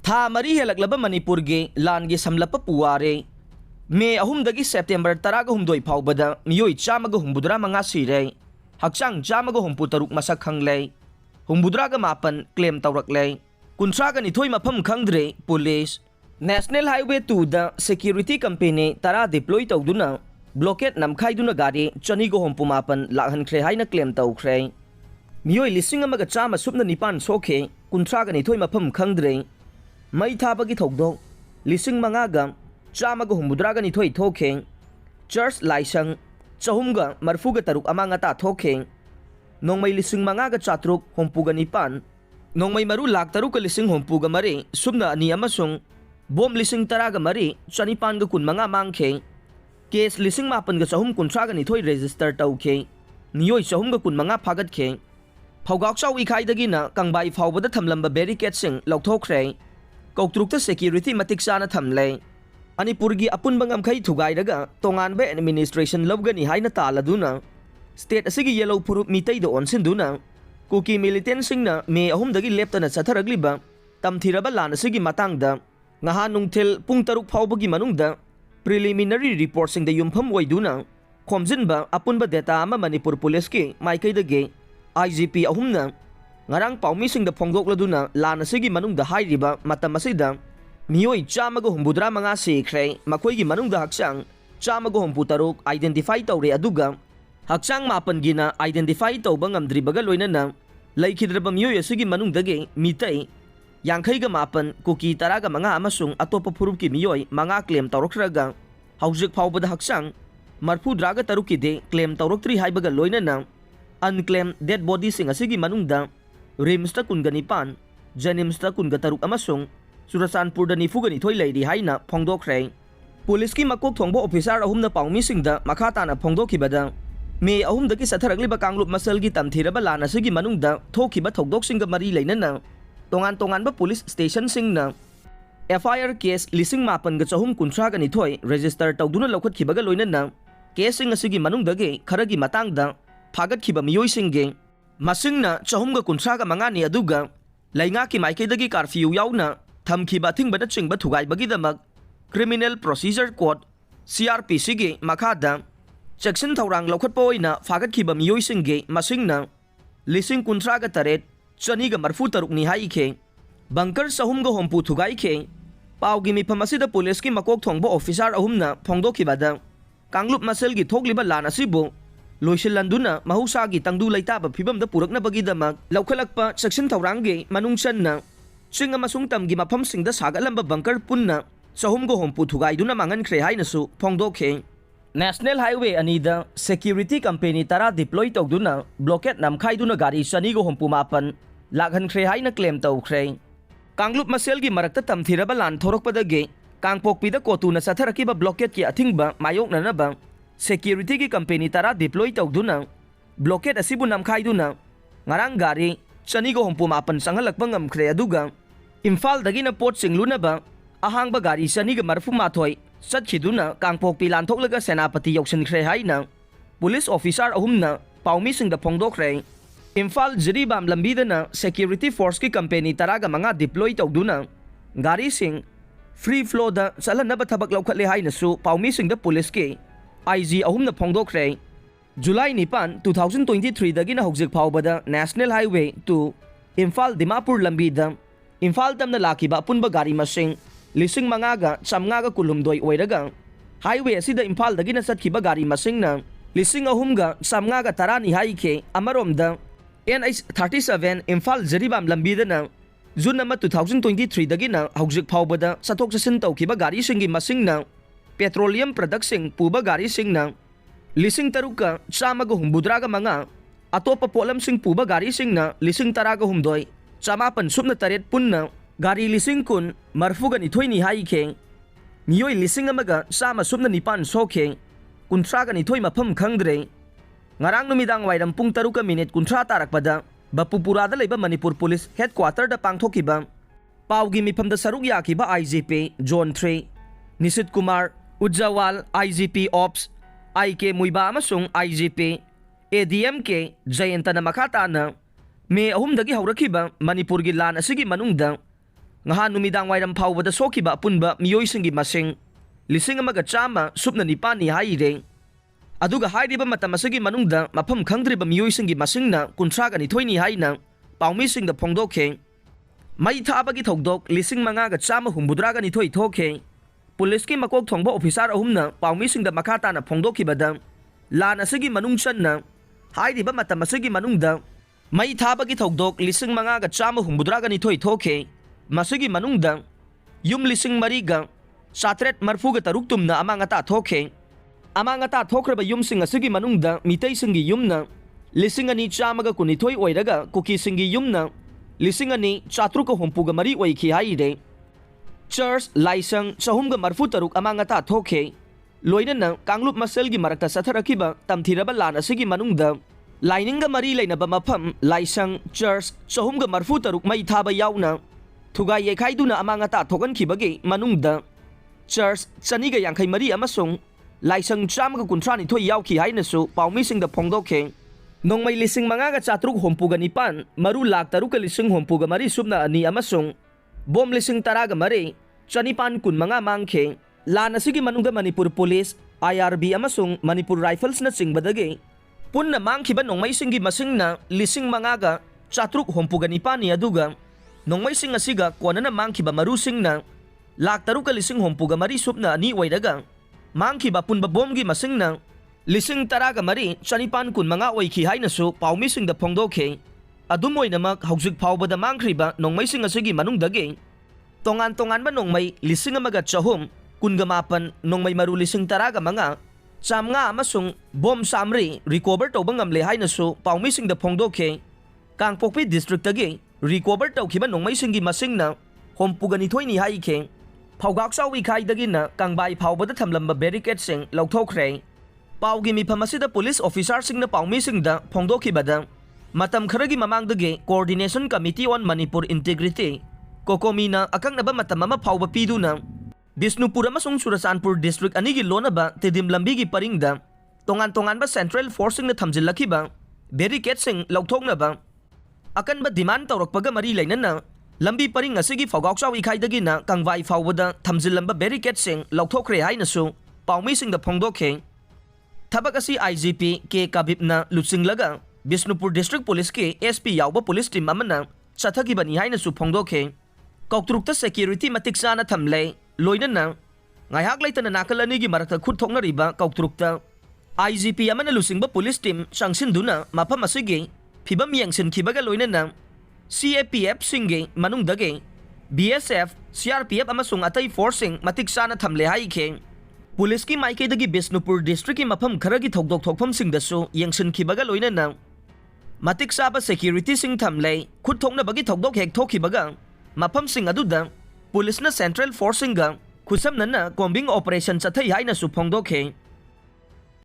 Tha mari helaklaba Manipurgi langi samlapa puware. May 3 September 18 faubada miyoy 184 sire. Haksang 163 masak hanglay. 84 claim tawraklay. Kuntraga nitoy mapam khangdre police. National Highway 2 da security company tara deploy tawduna blockade namkhaiduna gari 264 lakhankhre haina claim tawkhre. Miyoy 1,100 subna nipan soke kuntraga nitoy mapam khangdre. May thabagi thogdok 5,000 100 nitoy thoke. Church laisang 243 amang ata thoke. Nong may 5,400 humpuganipan. Nong may maru lak taru ka 50 mari subna ani amasung bom 10 mari chanipan ga kun mga mangke. Case 5,000 ga sahum kuntraga nitoy register tawke. Niyoy sahum ga kun mga phagat ke. Phawgak chaw ikhaidagi na kangbay phawbada thamlamba barricade sing lokthokre. Kautrukta security matik sana thamlay. Manipurgi apunbang amkhay thugayraga tongan ba administration lobgani haina taladuna. State asigi yellow purup mitay doon sinduna. Kuki militant sing na may 3 lepta na sa taragliba tamthiraba lana sige matangda ngahanung til pung taruk phawbagi manungda preliminary report sing da yumpham waiduna khomjin ba apun ba data ama Manipur police ki maikay dage IGP ahumna ngarang paumi sing da phongdok laduna lana sige manungda hairiba matam asida miyoy 184 sikre makoy gi manungda haksang 184 identify tawre aduga haksang mapan gina identify tawba ngamdribaga loinana laikhidraba miyoy asigi manungdage mitay Yangkay mapan kuki taraga mga amasung atopa purup ki miyoy mga claim tawrokraga haujik phawbada haksang marfu draga tarukide claim tawroktri haibaga loinana unclaimed dead body sing asigi manungda rimsta kun ganipan janimsta kun gataruk amasung Surasanpur da nifugani thoy lady haina phongdokre police ki makok thongbo officer ahum na pawmi singda makhata na phongdoki bada me ahum da ki satharagli ba kanglup masal gi tamthiraba lana sigi manungda thokiba thogdok singa mari leinana tongan ba police station sing na FIR case 5,400 nitoy register tawduna lokhat khibaga loinana case sing asigi manungdage kharagi matangda phagat khiba miyoy singge masingna 230 ni aduga lainga ki maikaydagi curfew yauna thamkhiba thingbada chingba thugai bagidamak criminal procedure code CRPC ge makhada section thaurang lokhatpa oina phagat khiba miyoy singge masingna 1,038 chaniga marfu taruk ni haike bunker sahumga hompu thugai ke pawgi mi phamasida police ki makok thongbo officer ahumna phongdokhibada kanglup masel gi thogliba lana sibu loiselanduna mahusa gi tangdu laitaba phibamda purakna bagidamak laukhalakpa section thaurangge manungchanna singa masung tamgi mafam singda sagalamba bunker punna sahumga hompu thugai duna mangan khre hainasu phongdokhe National Highway anida security company tara deploy tawduna blockade namkhaiduna gari 264 lakhan khre haina claim tawkhre kanglup masel gi marakta tamthiraba lan thorokpadage kangpokpida kotuna satharakiba blockade ki athingba mayokna na ba security ki company tara deploy tawduna blockade asibu namkhaiduna ngarang gari 264 sangalakpa ngamkhre aduga Imphal dagi na pot singluna ba ahangba gari 240 Satchiduna kangpokpi lanthok senapati yoksin khre haina police officer ahumna pawmi singda phongdokre Imphal Jiribam lambidana security force ki company taraga mga deploy tawduna gari sing free flow da salanaba thabak laukhatle haina su pawmi singda police ki IG ahumna phongdokre July 9 2023 dagi na hogjik phawbada National Highway 2 Imphal Dimapur lambida Imphal tamna lakiba apunba gari masing 5,000 kulumdoy oiraga highway asida Imphal dagi na satkiba gari masing na 3,000 tarani haike amaromda NH37 Imphal Jiribam lambida na June 2023 dagi na hogjik phawbada sathok sasin tawkiba gari singi masing na petroleum products sing puba gari sing na 13,100 mga atopa polam sing puba gari sing na 10,100 chamapan subna taret punna gari 10 kun marfugan itoy ni haike miyoy 1,100 subna nipan soke kuntragan itoy mapam khangdre ngarang numidang wairam pung 3 minute kuntra tarakpada bapupurada leba Manipur Police Headquarter da pangthokiba pawgi mipamda saruk yakiba IGP John 3 Nisit Kumar Ujjawal IGP Ops IK Muiba amasung IGP ADMK Jayanta na makata na may ahum dagi hawrakiba Manipur gi lan asigi manungda ngahan numidang wairam phawbada sokiba apunba miyoisingi masing 1,100 supna nipani haire. Aduga hairiba matam asigi manungda mafam khangdriba miyoisingi masingna 32 haina paummisingda phongdokhe. Mai thabagi thokdok 5,183 thokhe. Poliski makok thongba officer ahumna paummisingda makha tana phongdokhibada lan asigi manung channa hairiba matam asigi manungda mai thabagi thokdok 5,183 thokhe. Masigi manungda yum 4,343 tumna amangata thokhe. Amangata thokraba yumsing asigi manungda mitay singi yumna 2,212 oiraga kuki singi yumna 2,464 oikhi haire. Church laisang 343 amangata thokhe. Loinana Kanglup Maselgi marakta satharakiba tamthiraba lan asigi manungda Laininga mari lainaba mafam laisang church 343 mai thaba yauna thuga yekhaiduna amangata thogankhibagi manungda church 2,5 amasung laisang 1,139 yaukhi hainasu paummisingda phongdokhe. Nongmai 5,479 maru lakh 3,400 subna ani amasung bom 10,000 chanipan kunmanga mangkhe. Lan asigi manungda Manipur Police, IRB amasung Manipur Rifles na singbadagi punna mangkhiba nongmaisingi masingna 5,479 aduga nongmaising asiga konana mangkhiba marusingna lakh 3,400 subna ani oiraga mangkhiba punba bomgi masingna 10,000 chanipan kunmanga oikhi hainasu paummisingda phongdokhe. Adum oinamak haujik phawbada mangkhriba nongmaising asigi manungdagi tongan-tonganba nongmai 1,100 kunga-8 nongmai maru 10,000 chamnga amasung bom samri recover tawba ngamle hainasu paummisingda phongdokhe. Kangpokpi district tagi recover tawkhiba nongmaisingi masingna 32 haikhe. Phawgaksawi khaidagi na kangbai phawbada thamlamba barricade sing lauthokre. Paugi mifam asida police officer singna paummisingda phongdokhibada matam kharagi mamangdagi coordination committee on Manipur integrity kokomina akangnaba matam ama phawba piduna Bisnupur amasung Churachandpur district anigi lonaba tidim lambigi paringda tongan-tongan ba central forcing na thamjillakiba barricade sing lauthoknaba akanba demand tawrakpaga mari lainana lambi paring asigi phawgaksaw ikhaidagi na kangwai phawbada thamjillamba barricade sing lauthokre hainasu paummisingda phongdokhe. Thabak asi IGP K Kabibna lutsinglaga Bisnupur district police ke SP yawba police team amana chathagibani hainasu phongdokhe. Koktrukta security matik sana thamle loinana ngaihak laitana nakalanigi marakta khut thoknariba koktrukta IGP amana lusingba police team sangsinduna mafam asigi phibam yengsinkibaga loinana CAPF singe manungdage BSF CRPF amasung atai forcing matik sana thamle haikhe. Police ki maikaidagi Bisnupur district ki mafam kharagi thokdok thokpham singdasu yengsinkibaga loinana matik saba security sing thamle khut thoknabagi thokdok hek thokhibaga mafam sing aduda police na central forcing ga khusam nana combing operation chathai haina su phongdokhe.